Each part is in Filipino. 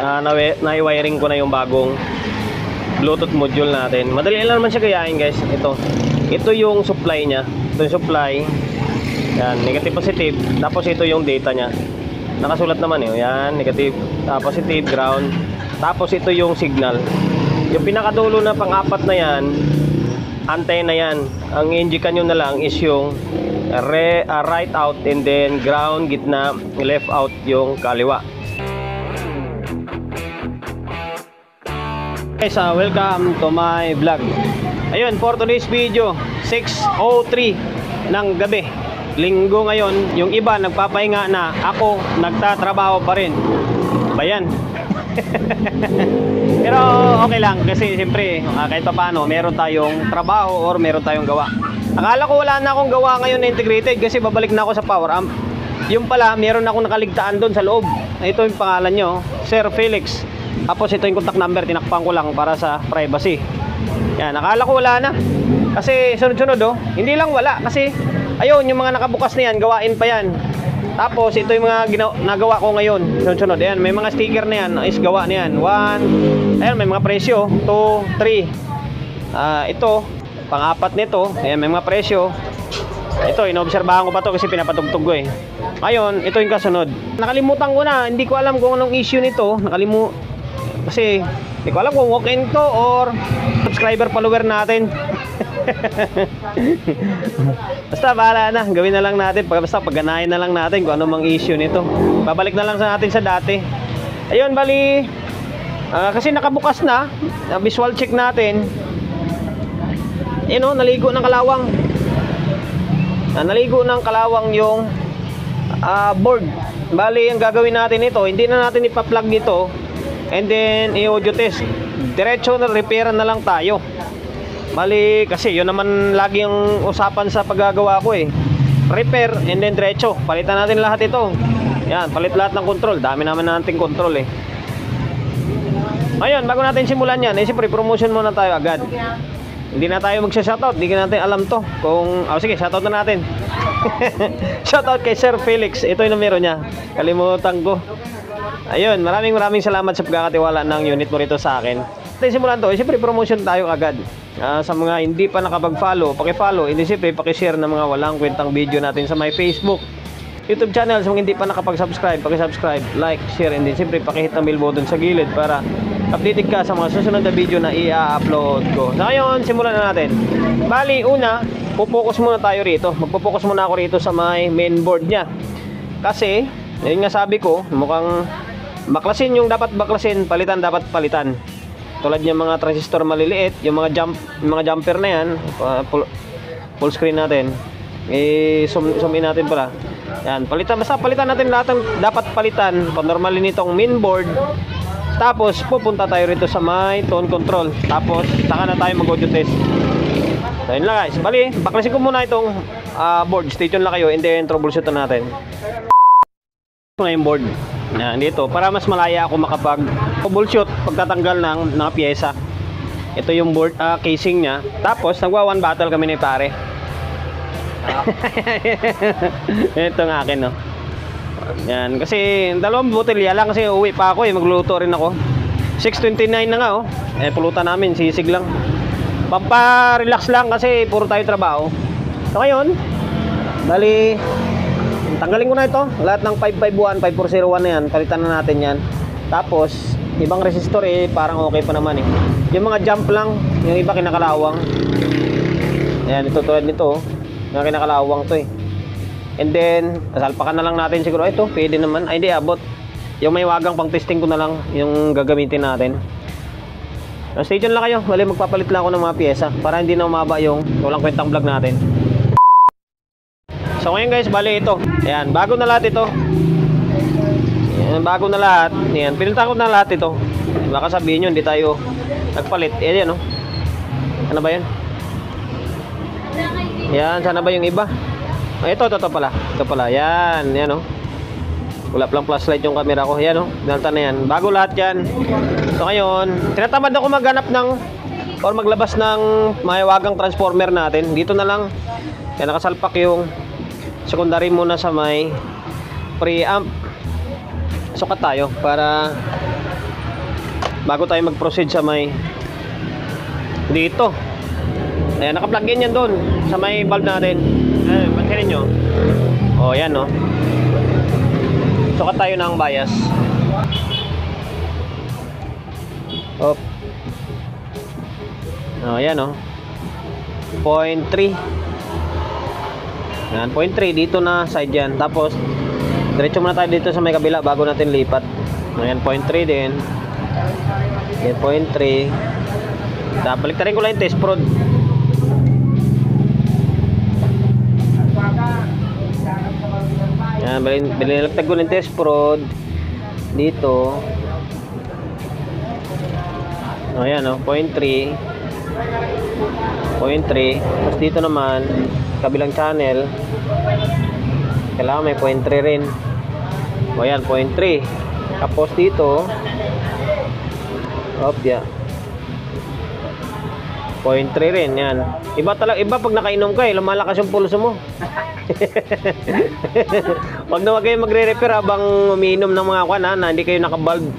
na-wiring ko na yung bagong Bluetooth module natin. Madali lang naman siya gayahin guys. Ito yung supply niya. Ito yung supply. Yan, negative positive. Tapos ito yung data niya. Nakasulat naman eh. Yan, negative, positive, ground. Tapos ito yung signal. Yung pinakadulo na pang-apat na yan, antenna yan. Ang indikan nyo na lang is yung right out and then ground, gitna, left out yung kaliwa. Guys, welcome to my vlog. Ayun, for today's video, 6:03 ng gabi. Linggo ngayon, yung iba nagpapahinga na, ako nagtatrabaho pa rin. Bayan. Pero okay lang kasi siyempre kahit pa paano meron tayong trabaho or meron tayong gawa. Akala ko wala na akong gawa ngayon na integrated kasi babalik na ako sa power amp. Yung pala, meron akong nakaligtaan doon sa loob. Ito yung pangalan nyo, Sir Felix. Tapos ito yung contact number, tinakpan ko lang para sa privacy. Yan, akala ko wala na. Kasi sunod-sunod hindi lang wala. Kasi ayun, yung mga nakabukas na yan, gawain pa yan. Tapos ito yung mga nagawa ko ngayon. Sunod-sunod, ayan, may mga sticker na yan, is gawa na yan. 1, ayan, may mga presyo, 2, 3. Ito, pang-apat nito, ayan, may mga presyo. Ito, inobserbahan ko pa to kasi pinapatugtog ko eh. Ngayon, ito yung kasunod. Nakalimutan ko na, hindi ko alam kung anong issue nito. Kasi hindi ko alam kung walk-in to or subscriber follower natin. Basta bahala na, gawin na lang natin. Basta pagganahin na lang natin kung ano mang issue nito. Babalik na lang sa natin sa dati. Ayun, bali kasi nakabukas na, visual check natin. Naligo ng kalawang. Naligo ng kalawang yung board. Bali, ang gagawin natin ito, hindi na natin ipa-plug dito and then i-audio test. Diretso na repairan na lang tayo. Bali, kasi yun naman lagi yung usapan sa paggagawa ko eh. Repair and then diretso. Palitan natin lahat ito. Yan, palit lahat ng control. Dami naman nating control eh. Ayun, bago natin simulan yan, siyempre promotion muna tayo agad. Hindi na tayo magsha-shoutout, hindi natin alam to. Sige, shoutout na natin. Shoutout kay Sir Felix. Ito yung numero niya. Kalimutan ko. Ayun, maraming salamat sa pagkakatiwala ng unit mo rito sa akin. Natin simulan to, siyempre promotion tayo agad. Sa mga hindi pa nakapag-follow, paki-follow, hindi siyempre paki-share ng mga walang kwentang video natin sa my Facebook, YouTube channel. Sa mga hindi pa nakapag-subscribe, paki-subscribe, like, share, and then siyempre paki-hit ang bell button sa gilid para updated ka sa mga susunod na video na i-upload ko. So ngayon, simulan na natin. Bali, una, pupokus muna tayo rito. Magpo-focus muna ako rito sa my main board niya. Kasi, yun nga sabi ko, mukhang baklasin yung dapat baklasin, palitan dapat palitan. Tulad yung mga transistor maliliit, yung mga jumper na yan, full screen natin. Zoom in natin pala. Yan, basta palitan natin lahat ng dapat palitan. Normally nitong main board. Tapos pupunta tayo rito sa my tone control. Tapos saka na tayo mag-audio test. So yun lang guys. Bali, baklasin ko muna itong board. Stay tuned lang kayo and then troubleshoot natin. Yung board dito para mas malaya ako makapag-troubleshoot pagtatanggal ng mga pyesa. Ito yung board casing nya. Tapos nagwa one battle kami ni pare. Ito ng akin yan, kasi dalawang botelya lang kasi uwi pa ako magluluto rin ako. 6:29 na nga pulutan namin, sisig lang. Pampa-relax lang kasi puro tayo trabaho. So ngayon, bali tanggalin ko na ito. Lahat ng 551, 5401 na yan, palitan na natin yan. Tapos, ibang resistor parang okay pa naman Yung mga jump lang, yung iba kinakalawang. Ayan, ito tulad nito. Yung kinakalawang to And then, salpakan na lang natin siguro. Ito, pwede naman. Ay, hindi, abot. Yung may wagang pang testing ko na lang yung gagamitin natin. Stay tuned lang kayo. Bali, magpapalit lang ako ng mga pyesa para hindi na umaba yung walang kwentang vlog natin. So ngayon guys, bali ito. Ayan, bago na lahat ito. Ayan, bago na lahat. Ayan, pinunta ko na lahat ito. Baka sabihin nyo, hindi tayo nagpalit. Ayan Ano ba yan? Yan, sana ba yung iba? Ito pala. Ito pala, yan Wala lang flashlight yung camera ko. Yan Delta na yan. Bago lahat yan. So ngayon, tinatamad ako maghanap ng or maglabas ng mahiwagang transformer natin. Dito na lang. Kaya nakasalpak yung secondary muna sa may preamp. Sukat tayo para bago tayo mag-proceed sa may dito. Ayan, naka-plug in yan doon sa may valve natin. Ayan, pansinin nyo. O, yan no. Sukat tayo ng bias. Op. O, yan no. 0.3. Ayan, 0.3 dito na side yan. Tapos diretso muna tayo dito sa may kabila bago natin lipat. Ayan, 0.3 din. Ayan, 0.3. Baliktarin ko lang yung test prod. Ayan, binilagtag ko ng test prod dito. Ayan, 0.3. 0.3. Tapos dito naman kabilang channel kailangan may 0.3 rin. O yan, 0.3. Tapos dito yeah, 0.3 rin yan. Iba pag nakainom ka lumalakas yung pulso mo. Wag na wag kayo magre-repair habang umiinom ng mga kwan na hindi kayo naka-valve.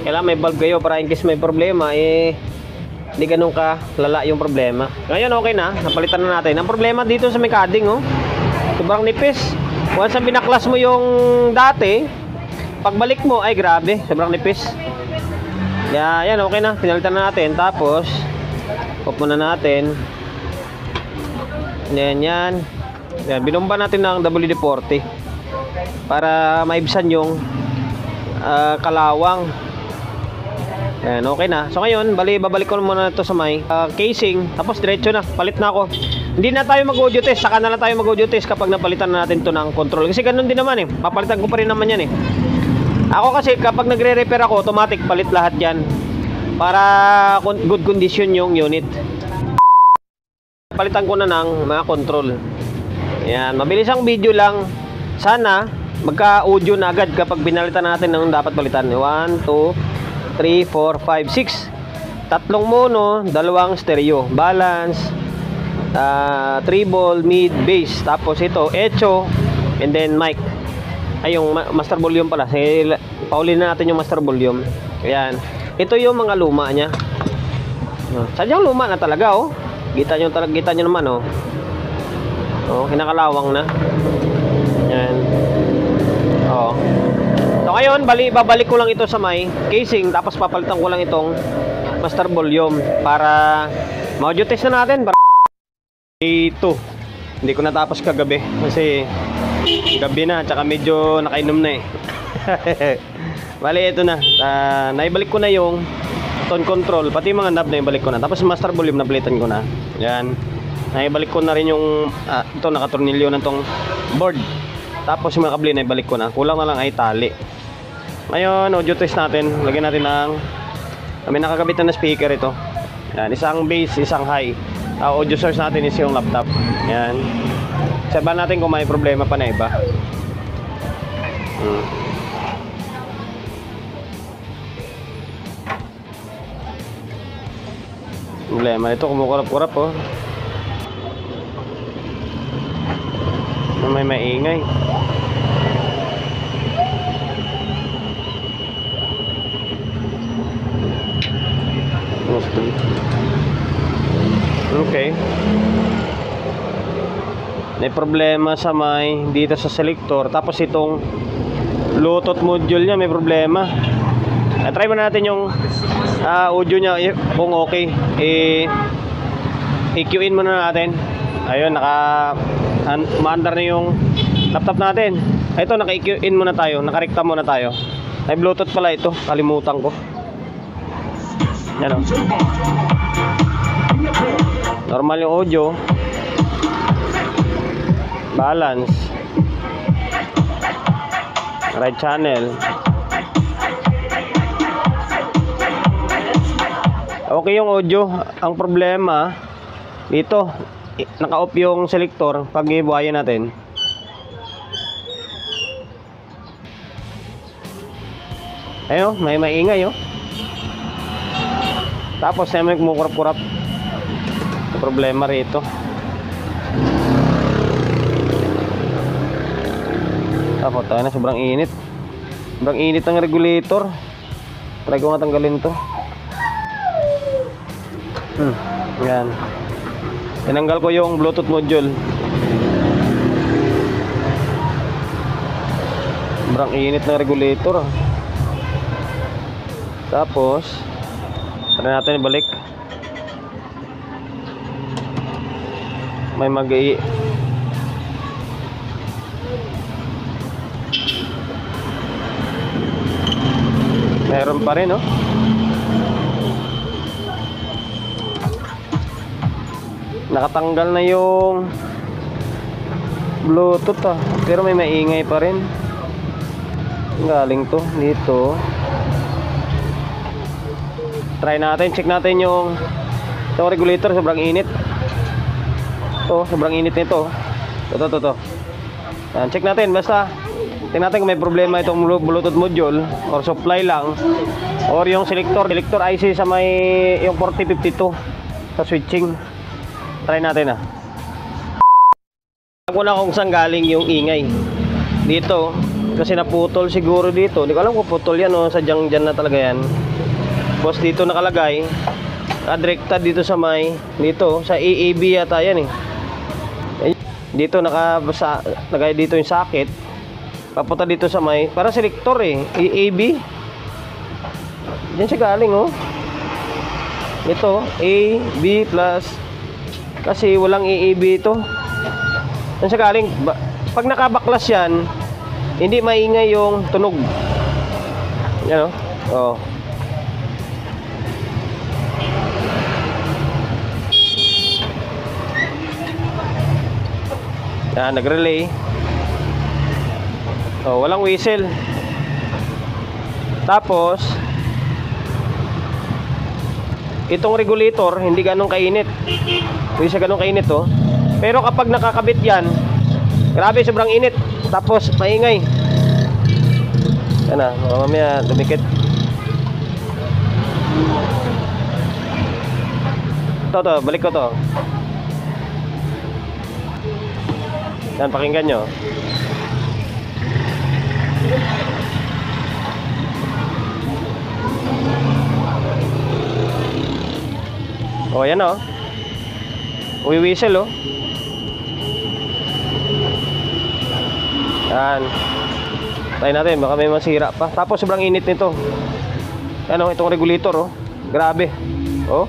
Kailangan may valve kayo para in case may problema hindi ganun ka lala yung problema. Ngayon okay na, napalitan na natin. Ang problema dito sa mechanic sobrang nipis. Once na binaklas mo yung dati, pagbalik mo ay grabe, sobrang nipis. Yan, okay na, pinalitan na natin. Tapos off muna natin. Yan, binumba natin ng WD-40 para maibsan yung kalawang. Yan, okay na. So ngayon, babalik ko muna ito sa may casing. Tapos diretso na, palit na ako. Hindi na tayo mag-audio test, saka na lang tayo mag-audio test kapag napalitan na natin to ng control. Kasi ganun din naman papalitan ko pa rin naman yan Ako kasi kapag nagre-repair ako, automatic palit lahat yan para good condition yung unit. Palitan ko na ng mga control. Yan, mabilis ang video lang. Sana magka-audio na agad kapag binalitan natin ng dapat palitan. 1, 2, 3, 4, 5, 6. Tatlong mono, dalawang stereo. Balance, treble, mid, bass. Tapos ito, echo, and then mic. Ay, yung master volume pala. Paulin na natin yung master volume. Ayan. Ito yung mga luma niya. Sadyang luma na talaga Kita nyo naman kinakalawang na. Ayan. So ngayon, babalik ko lang ito sa may casing. Tapos papalitan ko lang itong master volume para ma-audio test na natin. Ito, hindi ko natapos kagabi kasi gabi na, tsaka medyo nakainom na Bali, ito na. Naibalik ko na yung tone control, pati yung mga knob na ibalik ko na. Tapos master volume napalitan ko na. Yan. Naibalik ko na rin yung ito, nakatornilyo na tong board. Tapos yung mga kable na ibalik ko na. Kulang na lang ay tali. Ngayon, audio test natin. Lagyan natin ng may nakakabit na speaker ito. Yan, isang bass, isang high. Audio source natin is yung laptop. Yan. Sabahan natin kung may problema pa na iba. Problema ito, kumukurap-kurap may maingay. Okay. May problema sa dito sa selector. Tapos itong Bluetooth module niya may problema. Try muna natin yung audio niya kung okay. EQ-in muna natin. Ayun, umaandar na yung laptop natin. Ito, naka-EQ-in muna tayo. Nakarekta muna tayo. May Bluetooth pala ito. Kalimutan ko. Yan normal yung audio. Balance. Right channel. Okay yung audio. Ang problema dito, naka-off yung selector pag ibuhayin natin. Ayun, may maingay Tapos may kumukurap-kurap. Problema rito. Tapos tayo na, sobrang init. Sobrang init ng regulator. Try ko nga tanggalin to. Yan. Tinanggal ko yung Bluetooth module. Sobrang init ng regulator. Tapos try natin ibalik. May meron pa rin, no? Nakatanggal na yung Bluetooth, pero may maingay pa rin. Galing to dito. Try natin, check natin yung itong regulator. Sobrang init. Sobrang init nito. Ito. Yan, check natin. Basta tingnan natin kung may problema itong Bluetooth module or supply lang, or yung selector IC sa may yung 4052 sa switching. Try natin. Ako na kung saan galing yung ingay dito, kasi naputol siguro dito. Hindi ko alam kung putol yan o sadyang dyan na talaga yan. Tapos dito nakalagay directed dito sa may dito sa AAB yata yan eh. Dito lagay dito yung socket, papunta dito sa may para selector eh, AAB. Diyan siya galing, oh. Ito AB plus, kasi walang AAB ito. Diyan siya galing. Pag nakabaklas yan, hindi maingay yung tunog. Yan, oh. Yan, nag-relay. Walang whistle. Tapos itong regulator hindi ganun kainit. Hindi siya ganun kainit, oh. Pero kapag nakakabit yan, grabe, sobrang init. Tapos maingay. Yan na, mamaya dumikit. Ito, balik ko to. Yan, pakinggan nyo. Yan, oh. Uwi-whistle, oh. Yan. Try natin, baka may masira pa. Tapos sobrang init nito. Yan, oh, itong regulator, oh. Grabe. Oh.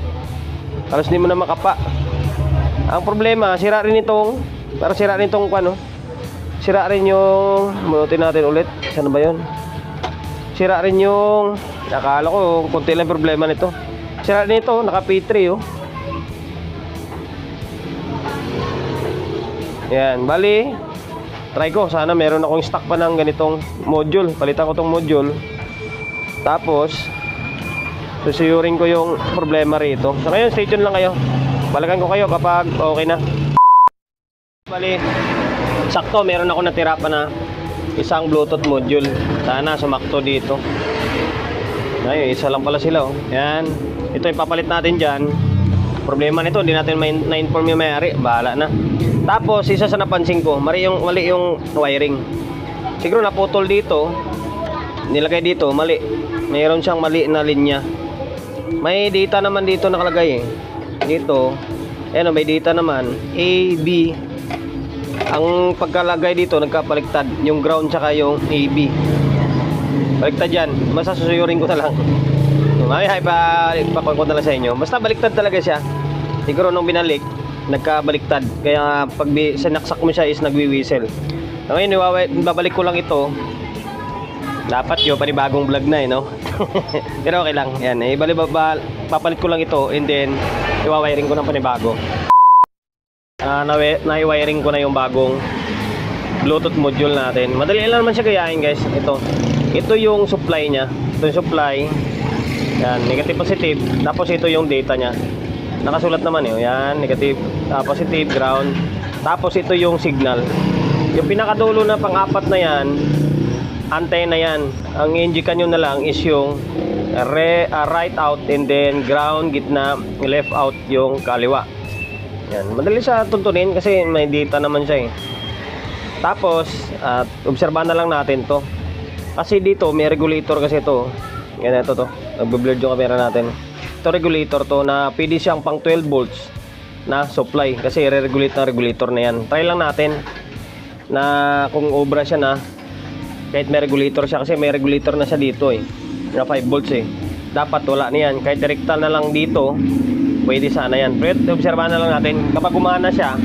Halos hindi mo na makapa. Ang problema, sira rin itong ano. Sira rin yung, bunutin natin ulit. Saan ba 'yon? Sira rin yung, nakala ko konti lang problema nito. Sira rin ito, naka P3, oh. Yan, bali try ko, sana meron akong stock pa ng ganitong module. Palitan ko tong module. Tapos susuyurin ko yung problema rito. So ngayon, stay tuned lang kayo. Balikan ko kayo kapag okay na. Bali, sakto, meron ako natira pa na isang Bluetooth module. Sana sumakto dito. Ay, isa lang pala sila, oh. Yan. Ito yung papalit natin dyan. Problema nito, hindi natin na-inform yung may-ari. Bahala na. Tapos, isa sa napansin ko, mali yung wiring. Siguro naputol dito. Nilagay dito, mali. Mayroon siyang mali na linya. May data naman dito nakalagay, eh. Dito, ayan, may data naman. A, B. Ang pagkalagay dito, nagkabaliktad. Yung ground tsaka yung AB. Baliktad yan. Basta susuyurin ko na lang. Mamaya ipakuha ko na lang sa inyo. Basta baliktad talaga siya. Siguro nung binalik, nagkabaliktad. Kaya pag sinaksak mo siya is nagwi-whistle. Ngayon, babalik ko lang ito. Dapat yung panibagong vlog na, eh, no? Pero okay lang. Yan, papalit ko lang ito and then iwawiring ko ng panibago. Na-wiring ko na yung bagong Bluetooth module natin. Madali lang naman siya gayahin, guys. Ito yung supply niya. Ito yung supply. Yan, negative, positive. Tapos ito yung data niya. Nakasulat naman, eh. Yan, negative, positive, ground. Tapos ito yung signal. Yung pinakadulo na pang-apat na yan, antenna yan. Ang i-indican nyo na lang is yung right out and then ground, gitna, left out yung kaliwa. Yan, madali siya tuntunin kasi may data naman siya, eh. Tapos obserbahan na lang natin to. Kasi dito may regulator kasi to. Yan, ito to. Nagbe-blurred yung camera natin. Ito regulator to na pwede siyang pang 12 volts na supply kasi i-regulate ng regulator na yan. Try lang natin na kung obra siya na kahit may regulator siya, kasi may regulator na siya dito eh, na 5 volts eh. Dapat wala na yan, kahit direkta na lang dito pwede sana yan. Pero obserbahan na lang natin, kapag gumana siya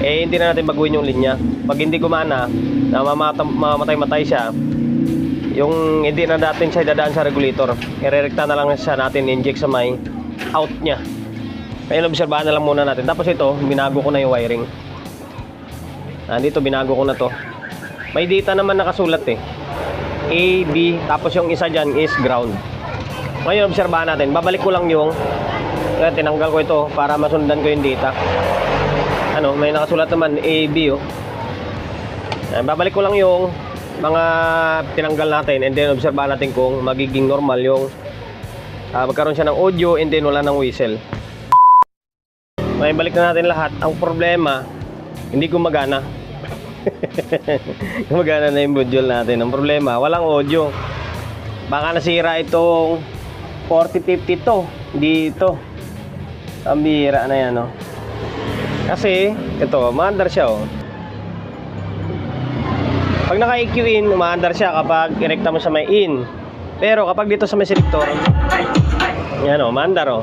eh hindi na natin baguhin yung linya. Pag hindi gumana, na mamamatay-matay siya, yung hindi na natin siya dadaan sa regulator, irerekta na lang siya natin, inject sa may out nya. Kaya obserbahan na lang muna natin. Tapos ito, binago ko na yung wiring. Dito binago ko na to. May data naman nakasulat eh, A, B, tapos yung isa dyan is ground. Ngayon obserbahan natin, babalik ko lang yung tinanggal ko ito para masundan ko yung data. May nakasulat naman A, B oh. Babalik ko lang yung mga tinanggal natin, and then obserbahan natin kung magiging normal yung magkaroon siya ng audio and then wala ng whistle. May balik na natin lahat. Ang problema, hindi gumagana. Gumagana na yung module natin. Ang problema, walang audio. Baka nasira itong 4050 to dito. Ang bihira na yan oh. Kasi ito, maandar siya oh. Pag naka-EQ in, umaandar siya kapag irekta mo sa may in. Pero kapag dito sa may selector, yan o, umaandar o.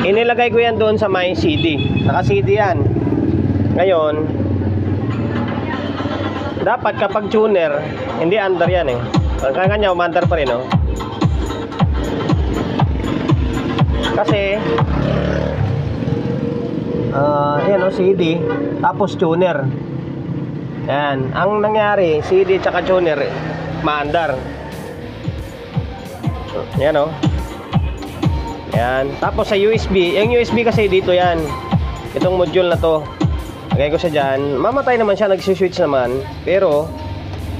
Inilagay ko yan doon sa may CD. Naka-CD yan. Ngayon, dapat kapag tuner, hindi andar yan eh. Ang kanya, umaandar pa rin o. Kasi yan o, CD tapos tuner. Yan, ang nangyari, CD tsaka tuner maandar. Yan o. Yan, tapos sa USB, yung USB kasi dito yan, itong module na to, lagay ko siya dyan. Mamatay naman siya, nagsiswitch naman, pero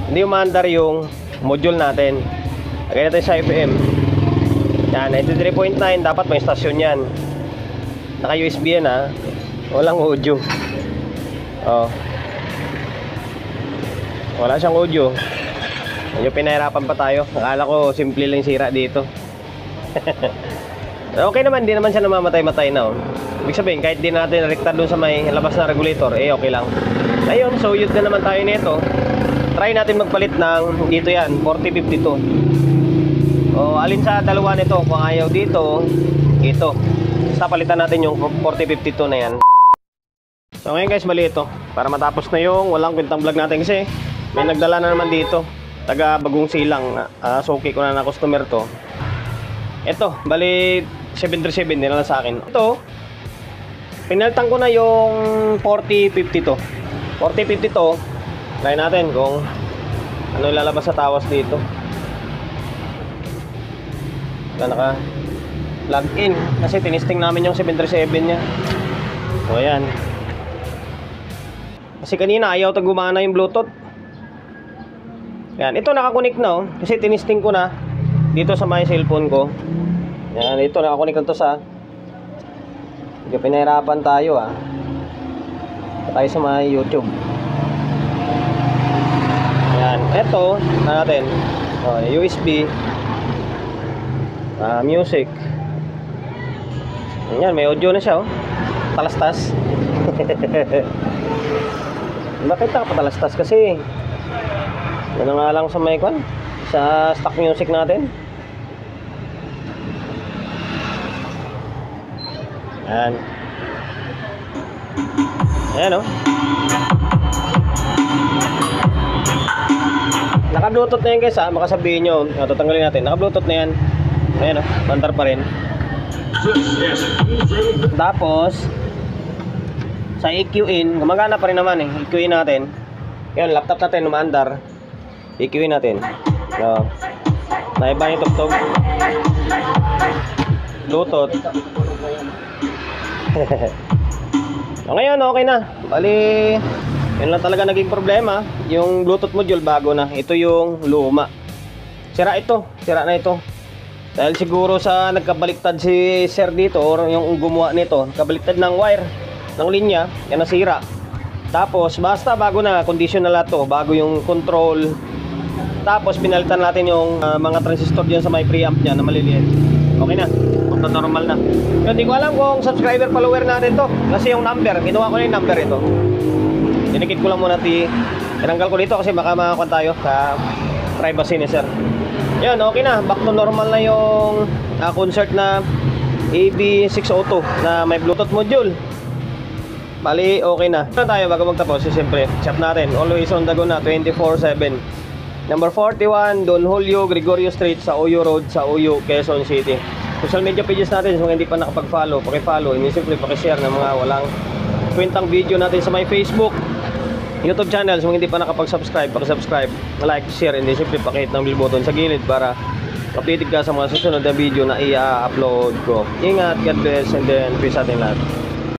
hindi umaandar yung module natin. Lagay natin sa FM. Yan, 93.9, dapat may stasyon yan. Naka USB yan ha. Walang audio. Oh. Wala siyang audio. Medyo pinahirapan pa tayo. Akala ko simple lang sira dito. Okay naman, di naman siya namamatay-matay na oh. Ibig sabihin, kahit di natin rekta doon sa may labas na regulator, eh okay lang. Ayun, so yun na naman tayo nito. Try natin magpalit ng dito yan, 4052. O alin sa dalawa nito, kung ayaw dito, ito. Basta palitan natin yung 4052 na yan. So ngayon guys, mali ito. Para matapos na yung walang kwentang vlog natin, kasi may nagdala na naman dito, taga Bagong Silang. Suki ko na na customer to. Ito, bali 737 nila na sa akin. Ito, pinalitan ko na yung 4052. 4052, try natin kung ano ilalabas sa tawas dito. Naka plug in kasi tinisting namin yung 737 nya. So ayan. Kasi kanina ayaw gumana yung Bluetooth. Yan, ito nakakunik na oh, kasi tinisting ko na dito sa my cellphone ko. Yan, ito nakakunik na to sa. Hindi pinahirapan tayo ah. Tayo sa my YouTube. Yan, ito na natin. Oh, USB. Music. Yan, may audio na siya oh. Talastas. Bakit nakapatalastas? Kasi yan nga lang sa may kwan, sa stock music natin. Yan. Ayan oh. Naka-bluetooth na yan guys ha. Makasabihin nyo, tatanggalin natin. Naka-bluetooth na yan. Ayan oh, mandar pa rin. Tapos sa EQ in, gumagana pa rin naman eh. EQ in natin. Yun, laptop natin umaandar. EQ in natin. So, naiba yung tugtog. Bluetooth. So, ngayon, okay na. Bali, yun lang talaga naging problema. Yung Bluetooth module bago na. Ito yung luma. Sira ito. Sira na ito. Dahil siguro sa nagkabaliktad si sir dito, or yung gumawa nito, kabaliktad ng wire ng linya, yan nasira. Tapos basta bago na, condition na lahat to, bago yung control. Tapos pinalitan natin yung mga transistor diyan sa may preamp niya na maliliit. Okay na, normal na. Yun, di ko alam kung subscriber follower natin to. Kasi yung number, ginawa ko na yung number ito. Dinikit ko lang muna tinanggal ko dito kasi baka makakuha tayo sa privacy ni sir. Yun, okay na, back to normal na yung concert na AB602 na may Bluetooth module. Bali, okay na. Ano tayo bago magtapos? Siyempre, shop natin. Always on the go na, 24/7. Number 41, Don Julio Gregorio Street sa Oyo Road, sa Oyo, Quezon City. Social media pages natin, kung hindi pa nakapag-follow, paki-follow. And siyempre, paki-share ng mga walang kwentang video natin sa my Facebook, YouTube channels. Kung hindi pa nakapag-subscribe, paki-subscribe, like, share, and siyempre, paki-hit ng bell button sa gilid para updated ka sa mga susunod na video na i-upload ko. Ingat, God bless, and then peace sa ating lahat.